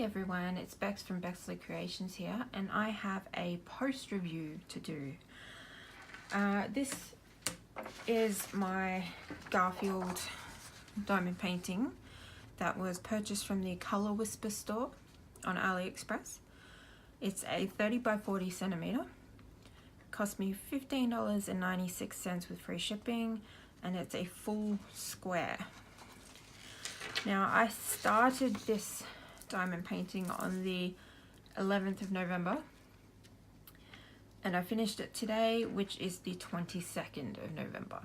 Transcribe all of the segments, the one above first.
everyone, it's Bex from Bexley Creations here, and I have a post review to do. This is my Garfield diamond painting that was purchased from the ColorWhisper store on AliExpress. It's a 30 by 40 centimeter. Cost me $15.96 with free shipping, and it's a full square. Now, I started this diamond painting on the 11th of November, and I finished it today, which is the 22nd of November.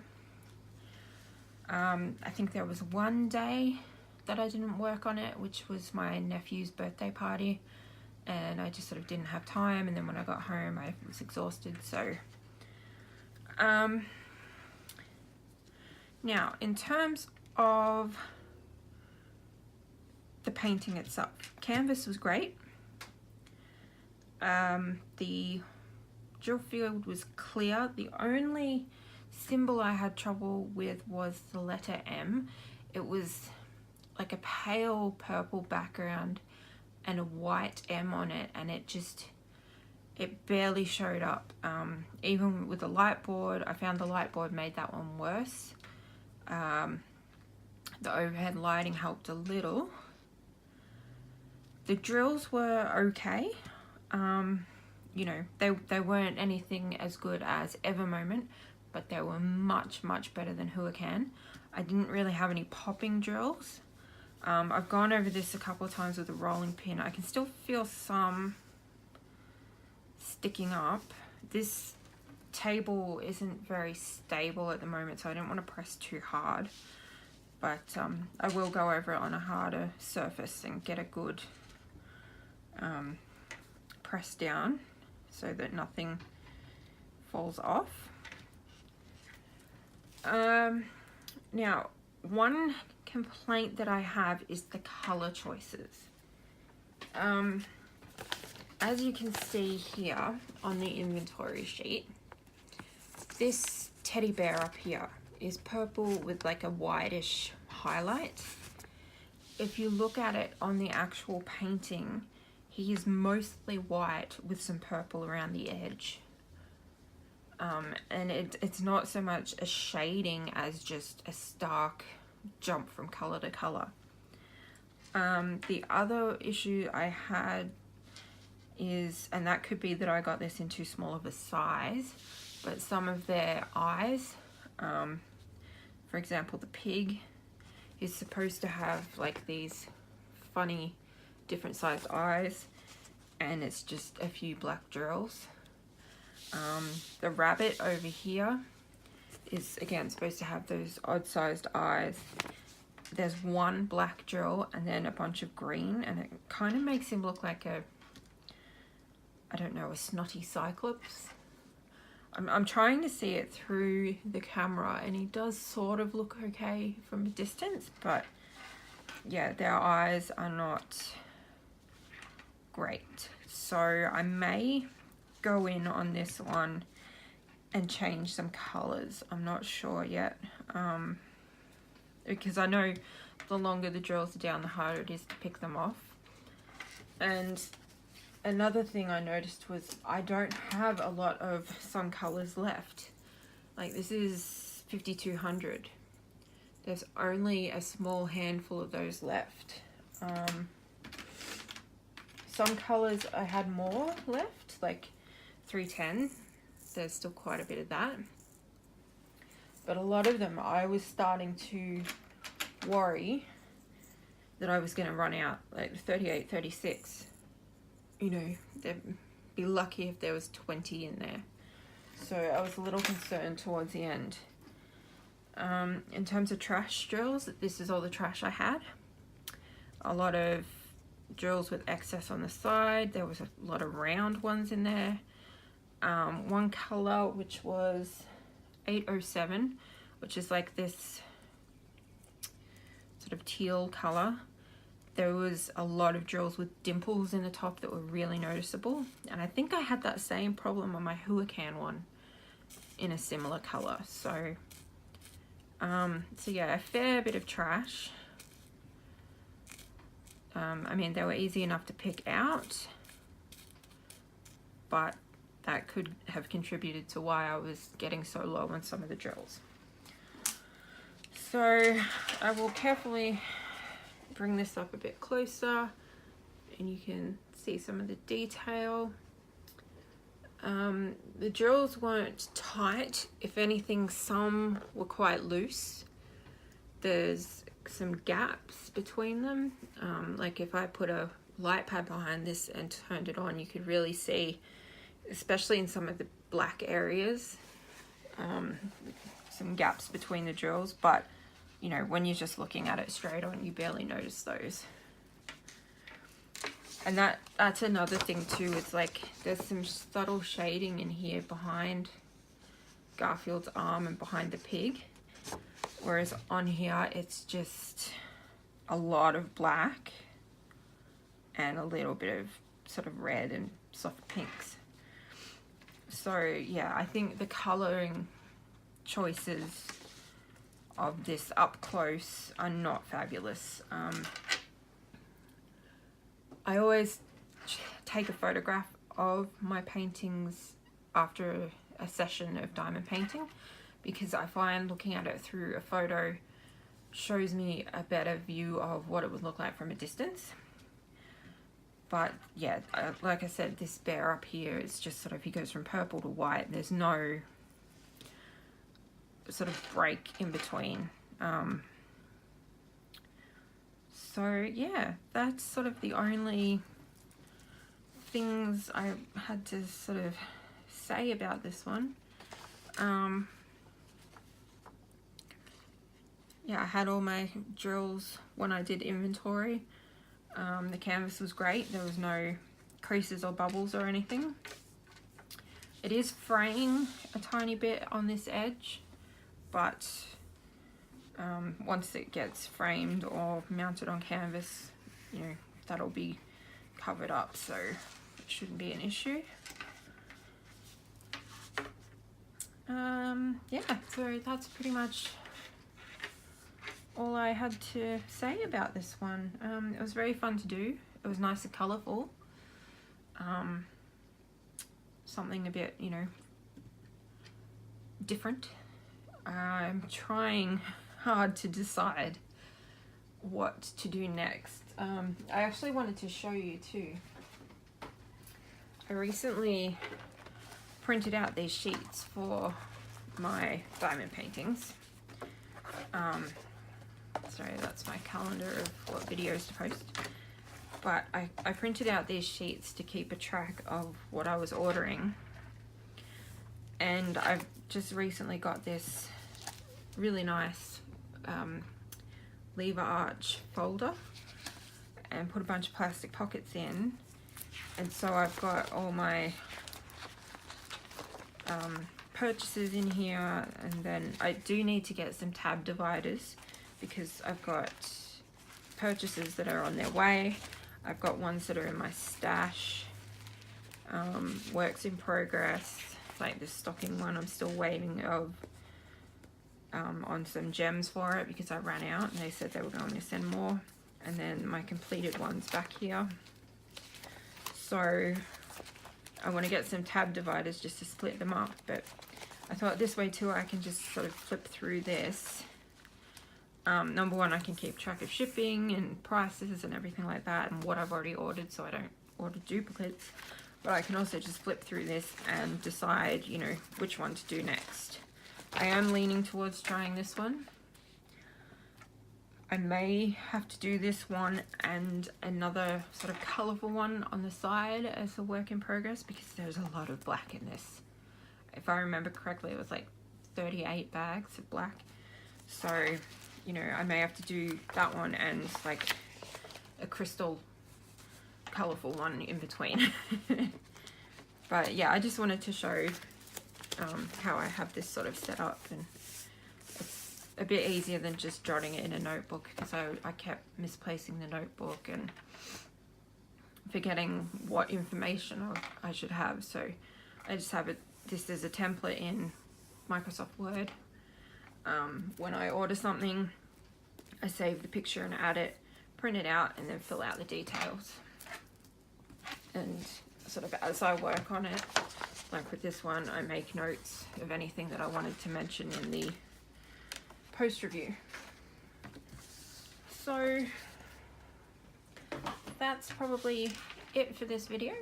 I think there was one day that I didn't work on it, which was my nephew's birthday party, and I just sort of didn't have time, and then when I got home I was exhausted. So now in terms of the painting itself, canvas was great. The drill field was clear. The only symbol I had trouble with was the letter M. It was like a pale purple background and a white M on it, and it barely showed up. Even with the light board, I found the light board made that one worse. The overhead lighting helped a little. The drills were okay. You know, they weren't anything as good as Evermoment, but they were much better than Huracan. I didn't really have any popping drills. I've gone over this a couple of times with a rolling pin. I can still feel some sticking up. This table isn't very stable at the moment, so I don't want to press too hard. But I will go over it on a harder surface and get a good press down so that nothing falls off. Now, one complaint that I have is the color choices. As you can see here on the inventory sheet, this teddy bear up here is purple with like a whitish highlight. If you look at it on the actual painting, he is mostly white with some purple around the edge. And it's not so much a shading as just a stark jump from color to color. The other issue I had is, and that could be that I got this in too small of a size, but some of their eyes, for example, the pig is supposed to have like these funny different sized eyes, and it's just a few black drills. The rabbit over here is again supposed to have those odd sized eyes. There's one black drill and then a bunch of green, and it kind of makes him look like a, I don't know, a snotty cyclops. I'm trying to see it through the camera, and he does sort of look okay from a distance, but yeah, their eyes are not great. So I may go in on this one and change some colors. I'm not sure yet, because I know the longer the drills are down, the harder it is to pick them off. And another thing I noticed was I don't have a lot of some colors left. Like, this is 5200. There's only a small handful of those left. Some colors I had more left, like 310. There's still quite a bit of that. But a lot of them, I was starting to worry that I was going to run out, like 38, 36. You know, they'd be lucky if there was 20 in there. So I was a little concerned towards the end. In terms of trash drills, this is all the trash I had. A lot of drills with excess on the side. There was a lot of round ones in there. One color, which was 807, which is like this sort of teal color. There was a lot of drills with dimples in the top that were really noticeable, and I think I had that same problem on my Huracan one in a similar color. So yeah, a fair bit of trash. I mean, they were easy enough to pick out, but that could have contributed to why I was getting so low on some of the drills. So I will carefully bring this up a bit closer and you can see some of the detail. The drills weren't tight. If anything, some were quite loose. There's some gaps between them. Like if I put a light pad behind this and turned it on, you could really see, especially in some of the black areas, some gaps between the drills. But you know, when you're just looking at it straight on, you barely notice those. And that's another thing too. It's like there's some subtle shading in here behind Garfield's arm and behind the pig, whereas on here it's just a lot of black and a little bit of sort of red and soft pinks. So yeah, I think the coloring choices of this up close are not fabulous. I always take a photograph of my paintings after a session of diamond painting, because I find looking at it through a photo shows me a better view of what it would look like from a distance. But yeah, like I said, this bear up here is just sort of, he goes from purple to white. There's no sort of break in between. So yeah, that's sort of the only things I had to sort of say about this one. Yeah, I had all my drills when I did inventory. The canvas was great. There was no creases or bubbles or anything. It is fraying a tiny bit on this edge, but once it gets framed or mounted on canvas, you know, that'll be covered up, so it shouldn't be an issue. Yeah, so that's pretty much all I had to say about this one. It was very fun to do. It was nice and colourful. Something a bit, you know, different. I'm trying hard to decide what to do next. I actually wanted to show you too. I recently printed out these sheets for my diamond paintings. Sorry, that's my calendar of what videos to post. But I printed out these sheets to keep a track of what I was ordering. And I've just recently got this really nice lever arch folder and put a bunch of plastic pockets in. And so I've got all my purchases in here, and then I do need to get some tab dividers because I've got purchases that are on their way. I've got ones that are in my stash, works in progress, like this stocking one I'm still waiting on some gems for it because I ran out and they said they were going to send more. And then my completed ones back here. So I want to get some tab dividers just to split them up, but I thought this way too I can just sort of flip through this. Number one, I can keep track of shipping and prices and everything like that and what I've already ordered, so I don't order duplicates. But I can also just flip through this and decide, you know, which one to do next. I am leaning towards trying this one. I may have to do this one and another sort of colourful one on the side as a work in progress because there's a lot of black in this. If I remember correctly, it was like 38 bags of black. So, you know, I may have to do that one and like a crystal colourful one in between. But yeah, I just wanted to show how I have this sort of set up, and it's a bit easier than just jotting it in a notebook because I kept misplacing the notebook and forgetting what information I should have. So I just have this as a template in Microsoft Word. When I order something, I save the picture and add it, print it out and then fill out the details. And sort of as I work on it, like with this one, I make notes of anything that I wanted to mention in the post review. So that's probably it for this video.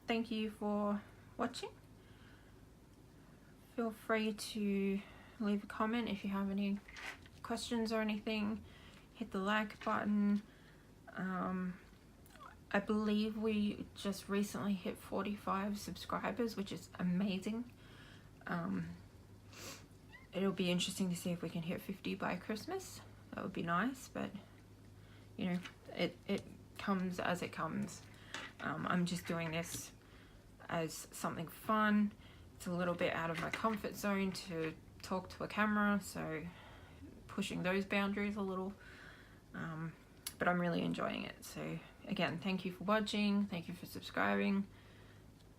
Thank you for watching. Feel free to leave a comment if you have any questions or anything. Hit the like button. I believe we just recently hit 45 subscribers, which is amazing. It'll be interesting to see if we can hit 50 by Christmas. That would be nice, but you know, it comes as it comes. I'm just doing this as something fun. It's a little bit out of my comfort zone to talk to a camera, so pushing those boundaries a little. But I'm really enjoying it. So again, thank you for watching, thank you for subscribing,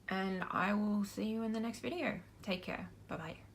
and I will see you in the next video. Take care. Bye bye.